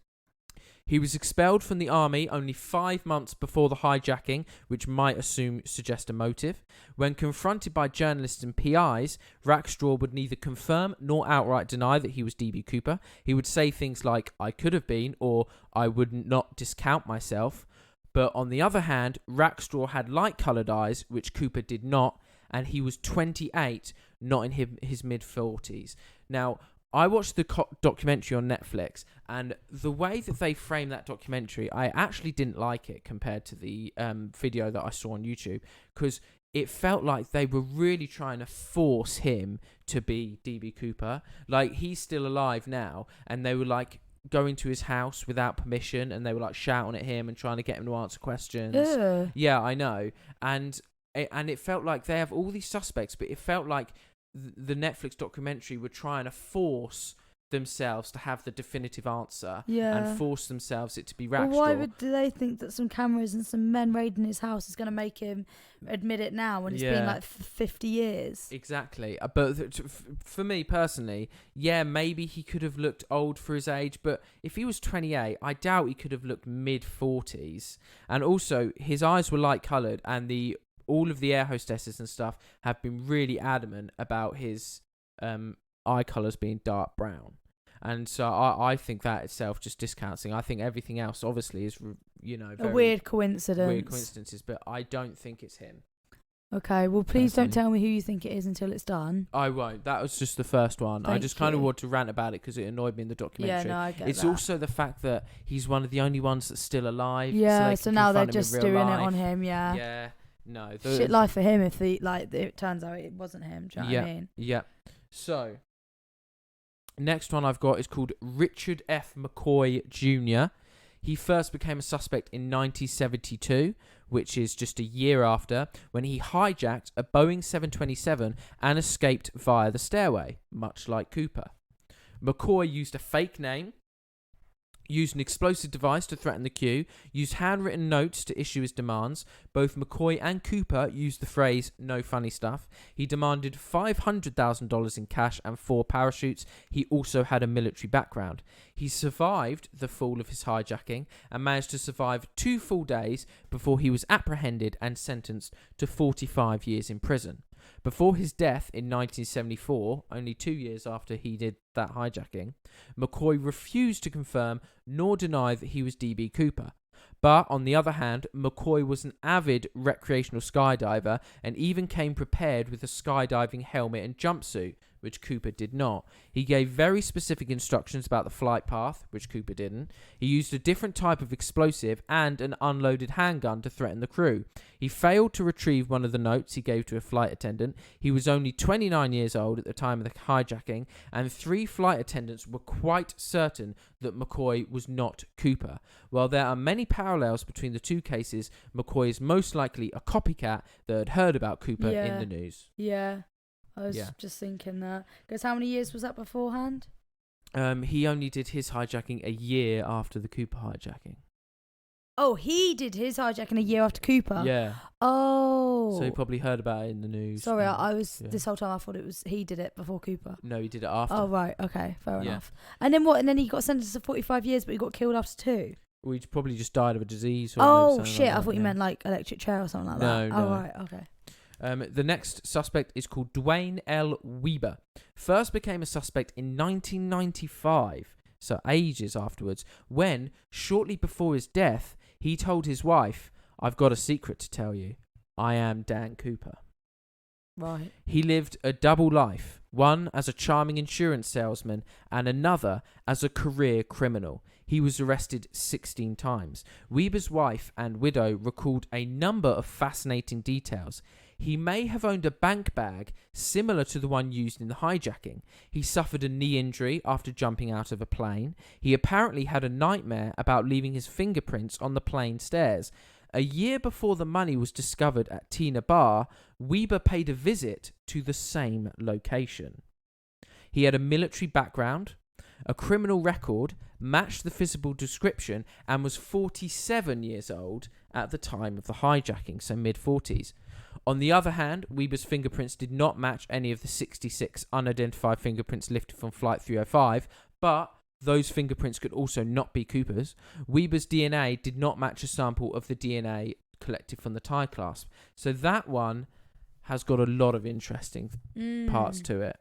He was expelled from the army only 5 months before the hijacking, which might suggest a motive. When confronted by journalists and PIs, Rackstraw would neither confirm nor outright deny that he was DB Cooper. He would say things like, I could have been, or I would not discount myself. But on the other hand, Rackstraw had light-coloured eyes, which Cooper did not, and he was 28, not in his mid-40s. Now, I watched the documentary on Netflix, and the way that they framed that documentary, I actually didn't like it compared to the video that I saw on YouTube, because it felt like they were really trying to force him to be DB Cooper. Like, he's still alive now, and they were like going to his house without permission, and they were like shouting at him and trying to get him to answer questions. Ugh. Yeah, I know. And it felt like they have all these suspects, but it felt like the Netflix documentary were trying to force themselves to have the definitive answer Yeah. and force themselves it to be Well, Rackstraw. why do they think that some cameras and some men raiding his house is going to make him admit it now when it's been like 50 years? Exactly. But for me personally, yeah, maybe he could have looked old for his age, but if he was 28, I doubt he could have looked mid-40s. And also, his eyes were light-coloured, and all of the air hostesses and stuff have been really adamant about his eye colours being dark brown. And so I think that itself just discounts. I think everything else obviously is, very A weird coincidence. weird coincidences, but I don't think it's him. Okay, well, please don't Personally. tell me who you think it is until it's done. I won't. That was just the first one. I Thank just kind of you. want to rant about it because it annoyed me in the documentary. Yeah, no, I get It's that. also the fact that he's one of the only ones that's still alive. Yeah, so so they can now they're confront him in just real doing life. it on him, yeah. Yeah, no. Shit life for him if it turns out it wasn't him, do you know what I mean? Yeah. So, next one I've got is called Richard F. McCoy Jr. He first became a suspect in 1972, which is just a year after, when he hijacked a Boeing 727 and escaped via the stairway, much like Cooper. McCoy used a fake name, used an explosive device to threaten the queue, used handwritten notes to issue his demands. Both McCoy and Cooper used the phrase, "no funny stuff." He demanded $500,000 in cash and 4 parachutes. He also had a military background. He survived the fall of his hijacking and managed to survive 2 full days before he was apprehended and sentenced to 45 years in prison. Before his death in 1974, only 2 years after he did that hijacking, McCoy refused to confirm nor deny that he was DB Cooper. But, on the other hand, McCoy was an avid recreational skydiver and even came prepared with a skydiving helmet and jumpsuit, which Cooper did not. He gave very specific instructions about the flight path, which Cooper didn't. He used a different type of explosive and an unloaded handgun to threaten the crew. He failed to retrieve one of the notes he gave to a flight attendant. He was only 29 years old at the time of the hijacking, and 3 flight attendants were quite certain that McCoy was not Cooper. While there are many parallels between the 2 cases, McCoy is most likely a copycat that had heard about Cooper in the news. Yeah. I was just thinking that. Because how many years was that beforehand? He only did his hijacking a year after the Cooper hijacking. Oh, he did his hijacking a year after Cooper? Yeah. Oh. So he probably heard about it in the news. Sorry, I was this whole time I thought it was he did it before Cooper. No, he did it after. Oh, right. Okay, fair enough. And then what? And then he got sentenced to 45 years, but he got killed after 2? Well, he probably just died of a disease. Or Oh, something shit. Like I that, thought you meant like electric chair or something like No, that. no. Oh, right. Okay. The next suspect is called Dwayne L. Weber. First became a suspect in 1995, so ages afterwards, when, shortly before his death, he told his wife, "I've got a secret to tell you. I am Dan Cooper." Right. He lived a double life, one as a charming insurance salesman and another as a career criminal. He was arrested 16 times. Weber's wife and widow recalled a number of fascinating details. He may have owned a bank bag similar to the one used in the hijacking. He suffered a knee injury after jumping out of a plane. He apparently had a nightmare about leaving his fingerprints on the plane stairs. A year before the money was discovered at Tina Bar, Weber paid a visit to the same location. He had a military background, a criminal record, matched the physical description, and was 47 years old at the time of the hijacking, so mid-40s. On the other hand, Weber's fingerprints did not match any of the 66 unidentified fingerprints lifted from Flight 305, but those fingerprints could also not be Cooper's. Weber's DNA did not match a sample of the DNA collected from the tie clasp. So that one has got a lot of interesting parts to it.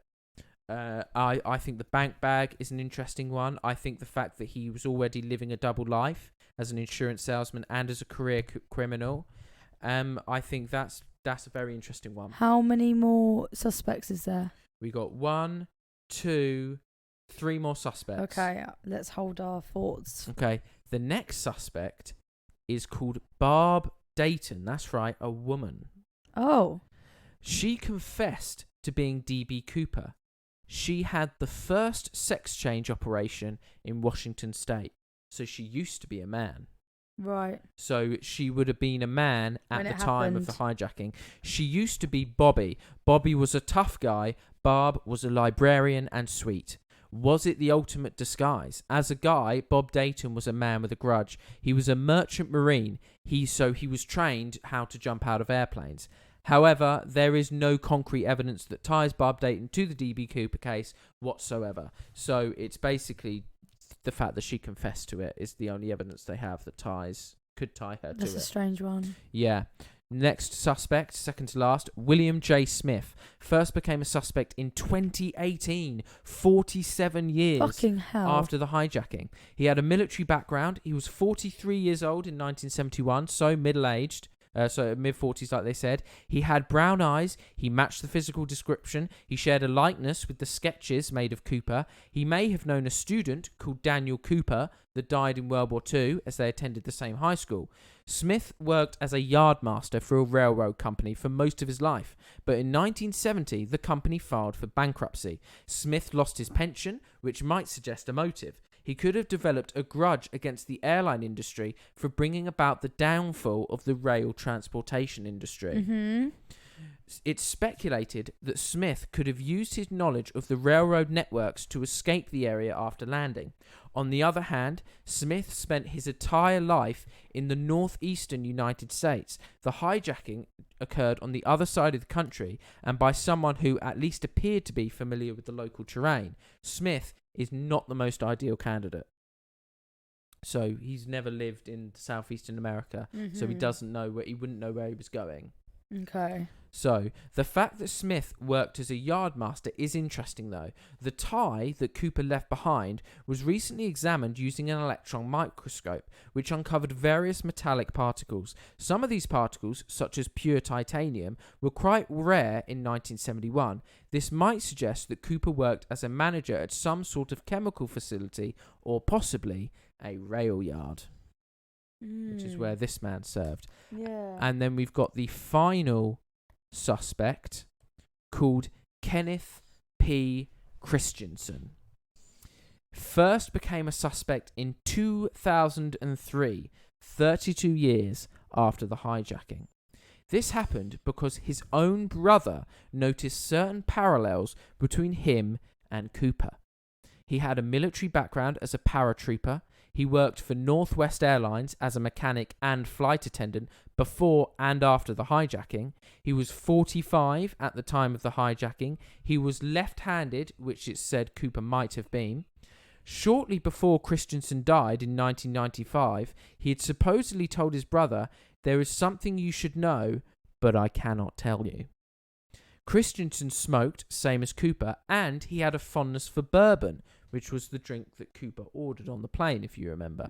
I think the bank bag is an interesting one. I think the fact that he was already living a double life as an insurance salesman and as a career criminal, I think that's a very interesting one. How many more suspects is there? We got 1, 2, 3 more suspects. Okay, let's hold our thoughts. Okay, the next suspect is called Barb Dayton. That's right, a woman. Oh. She confessed to being DB Cooper. She had the first sex change operation in Washington State. So she used to be a man. Right. So she would have been a man at When the it time of happened. the hijacking. She used to be Bobby. Bobby was a tough guy. Barb was a librarian and sweet. Was it the ultimate disguise? As a guy, Bob Dayton was a man with a grudge. He was a merchant marine. He was trained how to jump out of airplanes. However, there is no concrete evidence that ties Bob Dayton to the DB Cooper case whatsoever. So it's basically the fact that she confessed to it is the only evidence they have that could tie her to it. That's a strange one. Yeah. Next suspect, second to last, William J. Smith. First became a suspect in 2018, 47 years Fucking hell. after the hijacking. He had a military background. He was 43 years old in 1971, so middle-aged. So mid-40s, like they said. He had brown eyes. He matched the physical description. He shared a likeness with the sketches made of Cooper. He may have known a student called Daniel Cooper that died in World War II as they attended the same high school. Smith worked as a yardmaster for a railroad company for most of his life, but in 1970, the company filed for bankruptcy. Smith lost his pension, which might suggest a motive. He could have developed a grudge against the airline industry for bringing about the downfall of the rail transportation industry. Mm-hmm. It's speculated that Smith could have used his knowledge of the railroad networks to escape the area after landing. On the other hand, Smith spent his entire life in the northeastern United States. The hijacking occurred on the other side of the country and by someone who at least appeared to be familiar with the local terrain. Smith is not the most ideal candidate. So he's never lived in southeastern America, so he doesn't know he wouldn't know where he was going. Okay. So, the fact that Smith worked as a yardmaster is interesting though. The tie that Cooper left behind was recently examined using an electron microscope, which uncovered various metallic particles. Some of these particles, such as pure titanium, were quite rare in 1971. This might suggest that Cooper worked as a manager at some sort of chemical facility or possibly a rail yard, which is where this man served. Yeah. And then we've got the final suspect called Kenneth P. Christensen. First became a suspect in 2003, 32 years after the hijacking. This happened because his own brother noticed certain parallels between him and Cooper. He had a military background as a paratrooper. He worked for Northwest Airlines as a mechanic and flight attendant before and after the hijacking. He was 45 at the time of the hijacking. He was left-handed, which it said Cooper might have been. Shortly before Christensen died in 1995, he had supposedly told his brother, "There is something you should know, but I cannot tell you." Christensen smoked, same as Cooper, and he had a fondness for bourbon, which was the drink that Cooper ordered on the plane, if you remember.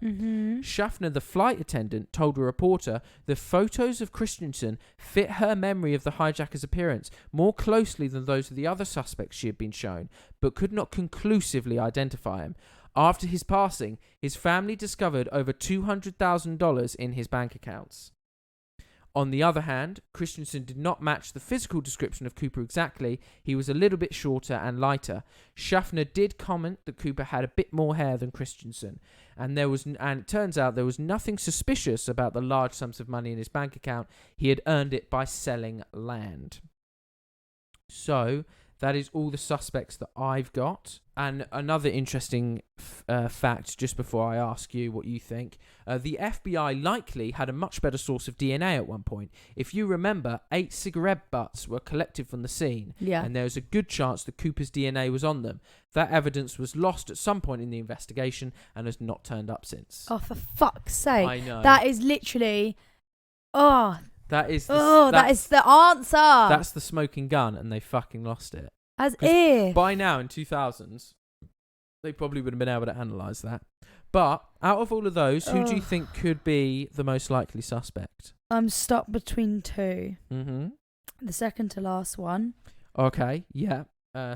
Schaffner, the flight attendant, told a reporter the photos of Christensen fit her memory of the hijacker's appearance more closely than those of the other suspects she had been shown, but could not conclusively identify him. After his passing, his family discovered over $200,000 in his bank accounts. On the other hand, Christensen did not match the physical description of Cooper exactly. He was a little bit shorter and lighter. Schaffner did comment that Cooper had a bit more hair than Christensen, and it turns out there was nothing suspicious about the large sums of money in his bank account. He had earned it by selling land. So that is all the suspects that I've got. And another interesting fact, just before I ask you what you think, the FBI likely had a much better source of DNA at one point. If you remember, 8 cigarette butts were collected from the scene, and there was a good chance that Cooper's DNA was on them. That evidence was lost at some point in the investigation and has not turned up since. Oh, for fuck's sake. I know. That is literally... That is the answer. That's the smoking gun, and they fucking lost it. As if. By now, in 2000s, they probably would have been able to analyse that. But out of all of those, who do you think could be the most likely suspect? I'm stuck between two. Mm-hmm. The second to last one. Okay, yeah.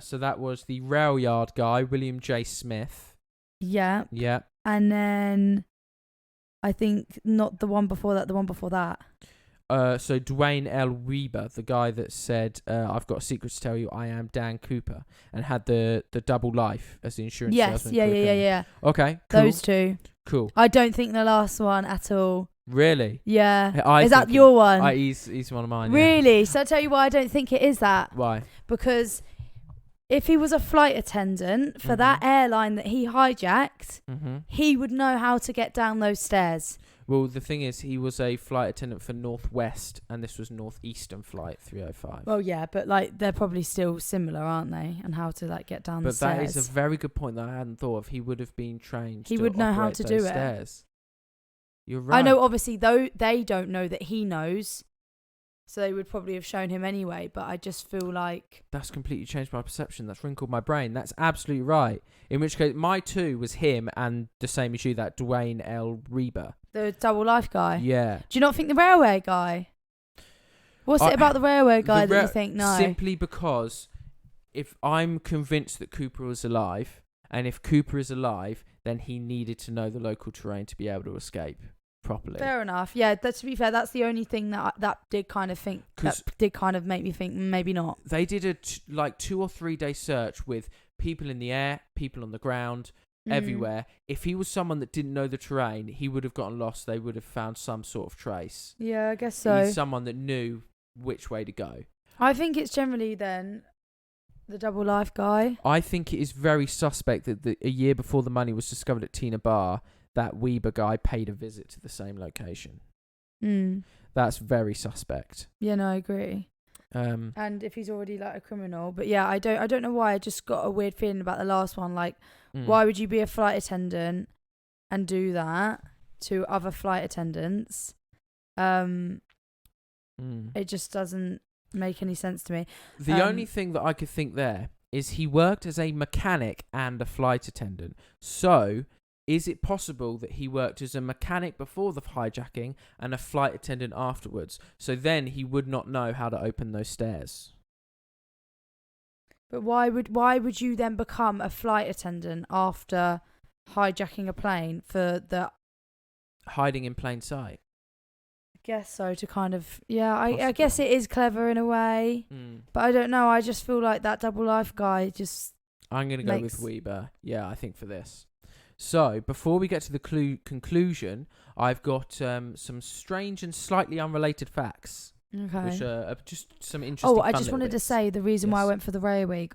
So that was the rail yard guy, William J. Smith. Yeah. Yeah. And then I think not the one before that, the one before that. So Dwayne L. Weber, the guy that said, "I've got a secret to tell you, I am Dan Cooper," and had the double life as the insurance salesman. Yeah. Okay, cool. Those two. Cool. I don't think the last one at all. Really? Yeah. Is that your one? He's one of mine. Really? Yeah. So I'll tell you why I don't think it is that. Why? Because if he was a flight attendant for that airline that he hijacked, he would know how to get down those stairs. Well, the thing is, he was a flight attendant for Northwest, and this was Northeastern Flight 305. Well, yeah, but like they're probably still similar, aren't they? And how to like get down the stairs. But that is a very good point that I hadn't thought of. He would have been trained. He to would know how operate to those do stairs. it. You're right. I know, obviously, though they don't know that he knows, so they would probably have shown him anyway. But I just feel like That's completely changed my perception. That's wrinkled my brain. That's absolutely right. In which case, my 2 was him, and the same as you, that Dwayne L. Reba. the double life guy. Yeah. Do you not think the railway guy? What's it about the railway guy that you think no? Simply because if I'm convinced that Cooper was alive, and if Cooper is alive, then he needed to know the local terrain to be able to escape properly. Fair enough. Yeah, to be fair, that's the only thing that did kind of make me think maybe not. They did a 2 or 3 day search with people in the air, people on the ground, everywhere. If he was someone that didn't know the terrain, he would have gotten lost. They would have found some sort of trace. Yeah, I guess so. He's someone that knew which way to go. I think it's generally then the double life guy. I think it is very suspect that a year before the money was discovered at Tina Bar, that Weber guy paid a visit to the same location. That's very suspect. Yeah, no, I agree. And if he's already like a criminal, but yeah, I don't know why. I just got a weird feeling about the last one. Like, why would you be a flight attendant and do that to other flight attendants? It just doesn't make any sense to me. The only thing that I could think there is he worked as a mechanic and a flight attendant. So, is it possible that he worked as a mechanic before the hijacking and a flight attendant afterwards? So then he would not know how to open those stairs. But why would you then become a flight attendant after hijacking a plane for the hiding in plain sight? I guess so, to kind of I guess it is clever in a way. But I don't know, I just feel like that double life guy just I'm going to go with Weber. Yeah, I think for this. So, before we get to the conclusion, I've got some strange and slightly unrelated facts. Okay. Which are just some interesting I just wanted to say the reason why I went for the railway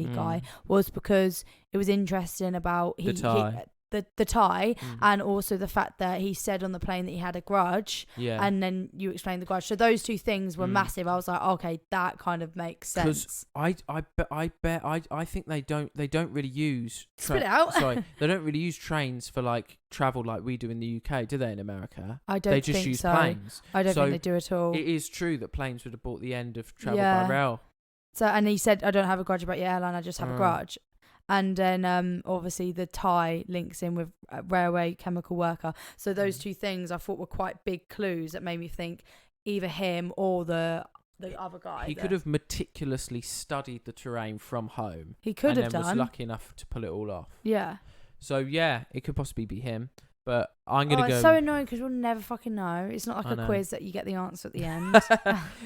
guy was because it was interesting about the tie and also the fact that he said on the plane that he had a grudge, and then you explained the grudge. So those two things were massive. I was like, okay, that kind of makes sense. I think they don't really use spit it out. Sorry, they don't really use trains for like travel like we do in the UK, do they? In America, I don't. They just use planes. I don't think they do at all. It is true that planes would have brought the end of travel by rail. So, and he said, I don't have a grudge about your airline. I just have a grudge. And then obviously the tie links in with railway chemical worker. So those two things I thought were quite big clues that made me think either him or the other guy. He could have meticulously studied the terrain from home. He could have done. Was lucky enough to pull it all off. Yeah. So yeah, it could possibly be him. But I'm going to go... It's so annoying because we'll never fucking know. It's not like a quiz that you get the answer at the end.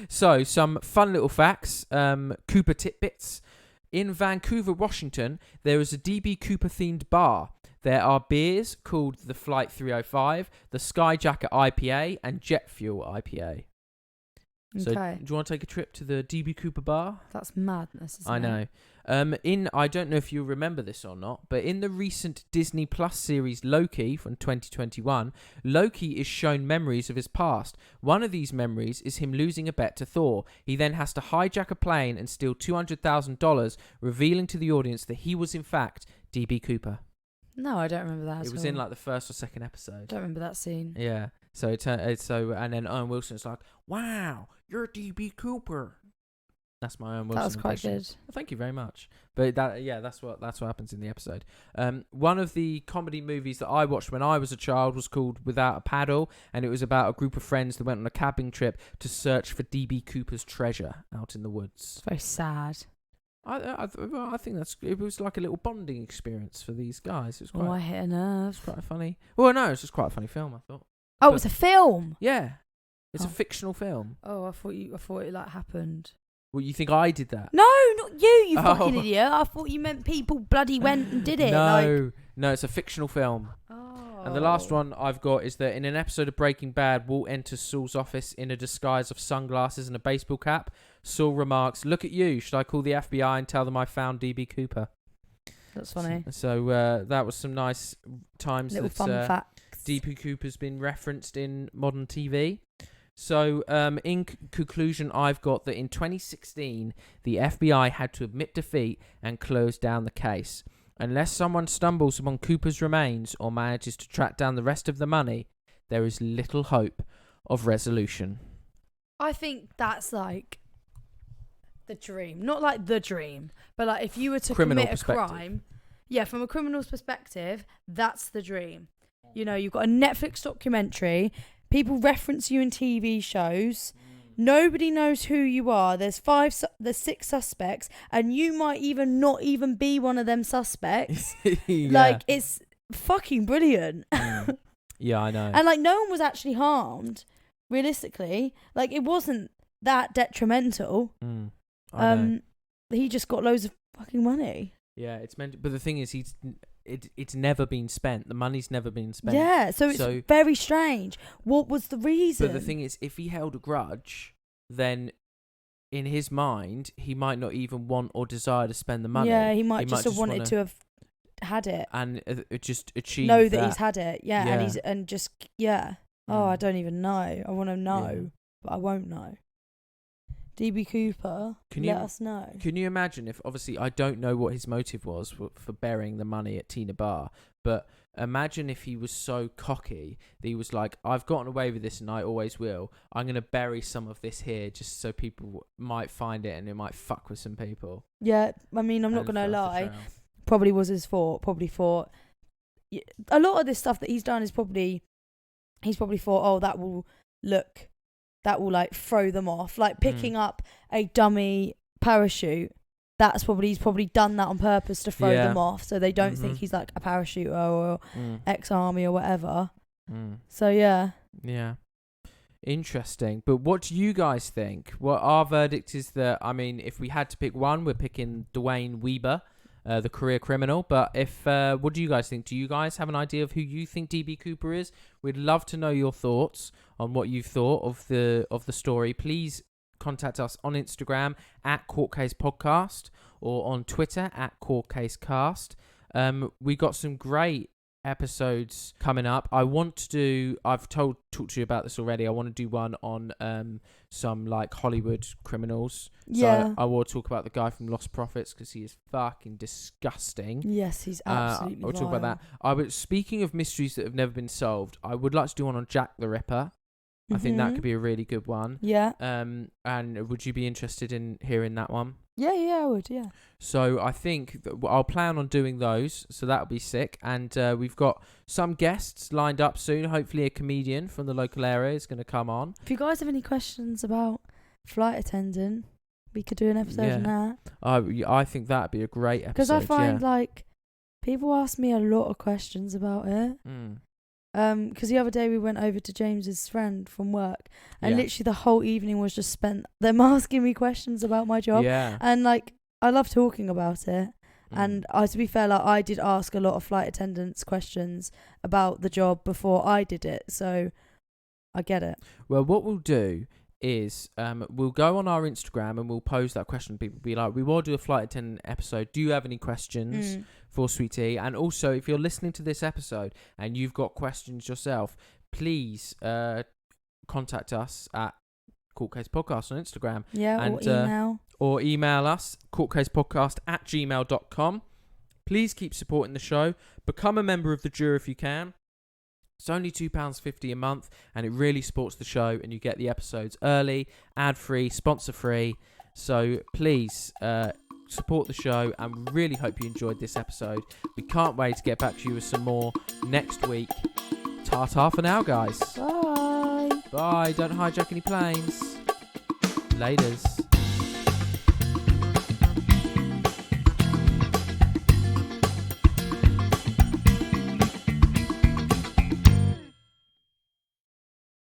So some fun little facts. Cooper tidbits. In Vancouver, Washington, there is a DB Cooper-themed bar. There are beers called the Flight 305, the Skyjacker IPA, and Jet Fuel IPA. So, do you want to take a trip to the DB Cooper bar? That's madness, isn't I know. I don't know if you remember this or not, but in the recent Disney Plus series Loki from 2021, Loki is shown memories of his past. One of these memories is him losing a bet to Thor. He then has to hijack a plane and steal $200,000, revealing to the audience that he was in fact DB Cooper. No, I don't remember that. It was in like the first or second episode. Don't remember that scene. Yeah. So and then Owen Wilson's like, "Wow, you're DB Cooper." That's my Owen Wilson. That was quite impression. good. Well, thank you very much. But that's what happens in the episode. One of the comedy movies that I watched when I was a child was called Without a Paddle, and it was about a group of friends that went on a camping trip to search for DB Cooper's treasure out in the woods. It's very sad. I think it was like a little bonding experience for these guys. It was quite. I hit a nerve. Quite funny. Well, no, it's just quite a funny film, I thought. Oh, it's a film. Yeah, it's a fictional film. Oh, I thought it like happened. Well, you think I did that? No, not you, you fucking idiot. I thought you meant people bloody went and did it. No, it's a fictional film. Oh. And the last one I've got is that in an episode of Breaking Bad, Walt enters Saul's office in a disguise of sunglasses and a baseball cap. Saul remarks, "Look at you. Should I call the FBI and tell them I found DB Cooper?" That's funny. So that was some nice times Little that fun facts. DB Cooper's been referenced in modern TV. So in conclusion, I've got that in 2016, the FBI had to admit defeat and close down the case. Unless someone stumbles upon Cooper's remains or manages to track down the rest of the money, there is little hope of resolution. I think that's like the dream. Not like the dream, but like if you were to commit a crime, from a criminal's perspective, that's the dream. You know, you've got a Netflix documentary, people reference you in TV shows, nobody knows who you are, there's 6 suspects, and you might even not even be one of them suspects. Like, it's fucking brilliant. Yeah, I know. And like, no one was actually harmed, realistically. Like, it wasn't that detrimental. I know. He just got loads of fucking money. Yeah, it's meant. But the thing is, it's never been spent. The money's never been spent. Yeah, so it's very strange. What was the reason? But the thing is, if he held a grudge, then in his mind, he might not even want or desire to spend the money. Yeah, he might just have wanted to have had it and just achieve. Know that he's had it. Yeah, yeah. and just. Oh, I don't even know. I want to know, but I won't know. DB Cooper, let us know. Can you imagine if, obviously, I don't know what his motive was for burying the money at Tina Bar, but imagine if he was so cocky that he was like, I've gotten away with this and I always will. I'm going to bury some of this here just so people might find it and it might fuck with some people. Yeah, I mean, I'm not going to lie. Probably was his fault. Probably thought... A lot of this stuff that he's done is probably... He's probably thought, oh, that will like throw them off, like picking up a dummy parachute. He's probably done that on purpose to throw them off, so they don't think he's like a parachuter or ex-army or whatever. So yeah, interesting. But what do you guys think? Well, our verdict is that, I mean, if we had to pick one, we're picking Dwayne Weber, the career criminal. But what do you guys think? Do you guys have an idea of who you think DB Cooper is? We'd love to know your thoughts on what you thought of the story. Please contact us on Instagram at Court Case Podcast or on Twitter at Court Case Cast. We got some great episodes coming up. I've talked to you about this already. I want to do one on some like Hollywood criminals. Yeah. So I will talk about the guy from Lost Prophets because he is fucking disgusting. Yes, he's absolutely I'll talk about that. Speaking of mysteries that have never been solved, I would like to do one on Jack the Ripper. I think that could be a really good one. Yeah. And would you be interested in hearing that one? Yeah, I would, yeah. So I think I'll plan on doing those, so that'll be sick. And we've got some guests lined up soon. Hopefully a comedian from the local area is going to come on. If you guys have any questions about flight attendant, we could do an episode on that. I think that'd be a great episode. Because I find, like, people ask me a lot of questions about it. Because the other day we went over to James's friend from work, and literally the whole evening was just spent them asking me questions about my job. Yeah. And like, I love talking about it. And to be fair, like, I did ask a lot of flight attendants questions about the job before I did it, so I get it. Well, what we'll do is we'll go on our Instagram and we'll pose that question. People be like, we will do a flight attendant episode. Do you have any questions for Sweetie? And also, if you're listening to this episode and you've got questions yourself, please contact us at Court Case Podcast on Instagram. Yeah, and, or email. Or email us, courtcasepodcast@gmail.com. Please keep supporting the show. Become a member of the jury if you can. It's only £2.50 a month, and it really supports the show, and you get the episodes early, ad-free, sponsor-free. So please support the show, and we really hope you enjoyed this episode. We can't wait to get back to you with some more next week. Ta-ta for now, guys. Bye. Bye. Don't hijack any planes. Laters.